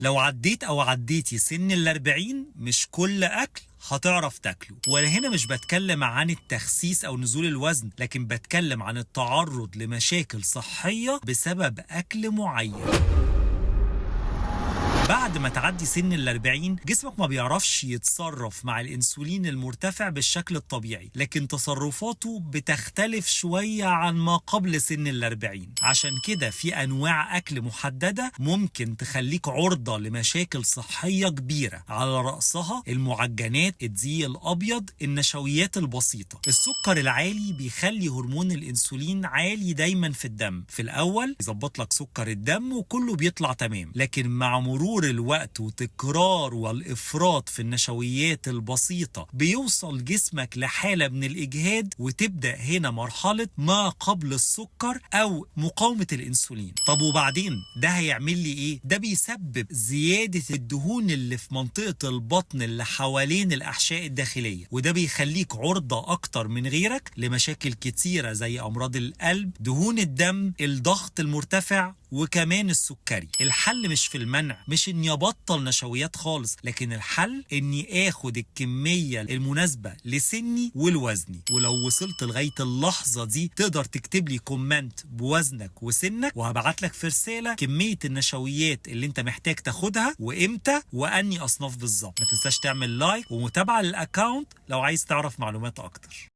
لو عديت أو عديتي سن ال40 مش كل أكل هتعرف تاكله. وانا هنا مش بتكلم عن التخسيس او نزول الوزن، لكن بتكلم عن التعرض لمشاكل صحية بسبب اكل معين. بعد ما تعدي سن ال40 جسمك ما بيعرفش يتصرف مع الانسولين المرتفع بالشكل الطبيعي، لكن تصرفاته بتختلف شوية عن ما قبل سن ال40. عشان كده في انواع اكل محددة ممكن تخليك عرضة لمشاكل صحية كبيرة، على رأسها المعجنات، الدقيق الابيض، النشويات البسيطة. السكر العالي بيخلي هرمون الانسولين عالي دايما في الدم، في الاول يظبط لك سكر الدم وكله بيطلع تمام، لكن مع مرور الوقت وتكرار والإفراط في النشويات البسيطة بيوصل جسمك لحالة من الإجهاد، وتبدأ هنا مرحلة ما قبل السكر أو مقاومة الإنسولين. طب وبعدين ده هيعمل لي إيه؟ ده بيسبب زيادة الدهون اللي في منطقة البطن اللي حوالين الأحشاء الداخلية، وده بيخليك عرضة أكتر من غيرك لمشاكل كتيرة زي أمراض القلب، دهون الدم، الضغط المرتفع، وكمان السكري. الحل مش في المنع، مش اني ابطل نشويات خالص، لكن الحل اني اخد الكمية المناسبة لسني ولوزني. ولو وصلت لغاية اللحظة دي تقدر تكتب لي كومنت بوزنك وسنك، وهبعت لك في رسالة كمية النشويات اللي انت محتاج تاخدها وامتى واني اصناف بالظبط. ما تنساش تعمل لايك ومتابعة للاكاونت لو عايز تعرف معلومات اكتر.